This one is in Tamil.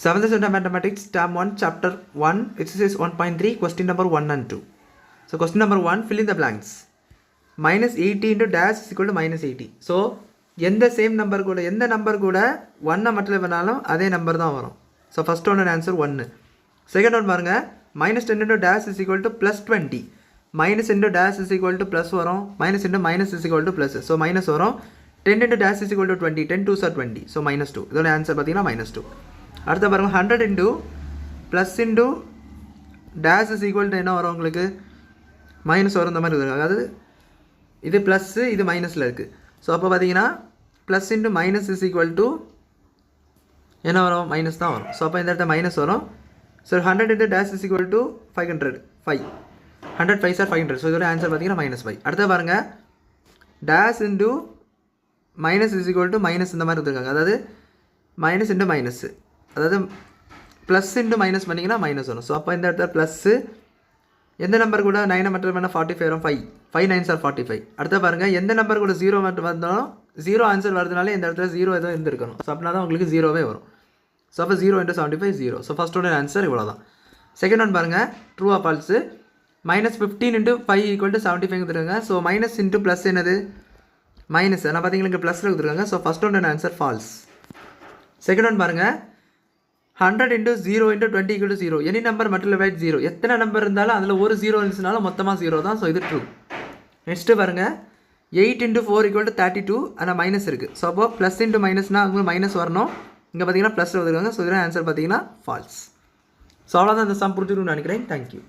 7th Standard Mathematics, Term 1, Chapter 1, Exercise 1.3, Question number 1 and 2. So, question number 1, fill in the blanks. Minus 80 into dash is equal to minus 80. So, எந்த சேம் நம்பர் கூட எந்த நம்பர் கூட 1 மட்டும் பண்ணாலும் அதே நம்பர் தான் வரும். So first one answer 1. Second one பாருங்கள், minus 10 into dash is equal to plus 20. Minus into dash is equal to plus வரும், minus into minus is equal to plus. So minus வரும். 10 into dash is equal to 20. 10 2s are 20. So minus 2. இதோட ஆன்சர் பார்த்தீங்கன்னா minus 2. அடுத்த பாருங்கள், 100 into plus into dash is equal to என்ன வரும் உங்களுக்கு, மைனஸ் வரும். இந்த மாதிரி இருக்குது, அதாவது இது ப்ளஸ்ஸு இது மைனஸில் இருக்குது. ஸோ அப்போ பார்த்தீங்கன்னா plus into minus is equal to என்ன வரும், மைனஸ் தான் வரும். ஸோ அப்போ இந்த இடத்துல மைனஸ் வரும். So 100 into dash is equal to 500, 100 5 sir 500. So இதோட ஆன்சர் பார்த்தீங்கன்னா -5. அடுத்த பாருங்கள், dash into minus is equal to minus இந்த மாதிரி இருக்காங்க, அதாவது மைனஸ் இன்ட்டு மைனஸ், அதாவது ப்ளஸ் இன்ட்டு மைனஸ் பண்ணிங்கன்னா மைனஸ் வரும். ஸோ அப்போ இந்த இடத்துல ப்ளஸ்ஸு எந்த நம்பர் கூட 9 மட்டும் பண்ணால் 45 வரும், 5 9s are 45. அடுத்த பாருங்கள், எந்த நம்பர் கூட 0 மட்டும் வந்தாலும் 0 ஆன்சர் வருதுனாலே இந்த இடத்துல 0 எதுவும் இருந்திருக்கணும். ஸோ அப்படின்னா தான் உங்களுக்கு 0வே வரும். ஸோ அப்போ 0 into 75 0. So first one answer இவ்வளோ தான். செகண்ட் ஒன் பாருங்கள், ட்ரூ ஆ false. Minus 15 into 5 equal to 75 கொடுத்துருக்காங்க. ஸோ மைனஸ் இன்ட்டு ப்ளஸ் என்னது, மைனஸ். நான் பார்த்தீங்கன்னா இங்கே ப்ளஸில் கொடுத்துருக்காங்க. So first one answer false. Second one பாருங்கள், 100 into 0 into 20 equal to 0. Any number மட்டும் டிவைட் 0. எத்தனை நம்பர் இருந்தாலும் அதில் ஒரு 0 இருந்துச்சுனாலும் மொத்தமாக 0 தான். ஸோ இது ட்ரூ. நெக்ஸ்ட்டு பாருங்கள், 8 into 4 equal to 32. ஆனால் மைனஸ் இருக்குது. ஸோ அப்போ ப்ளஸ் இன்ட்டு மைனஸ்னால் உங்களுக்கு மைனஸ் வரணும். இங்கே பார்த்தீங்கன்னா ப்ளஸ் வந்துருக்காங்க. ஸோ இதெல்லாம் ஆன்சர் பார்த்தீங்கன்னா ஃபால்ஸ். ஸோ அவ்வளோதான் இந்த சம் புரிஞ்சுக்கணும்னு நினைக்கிறேன். தேங்க்யூ.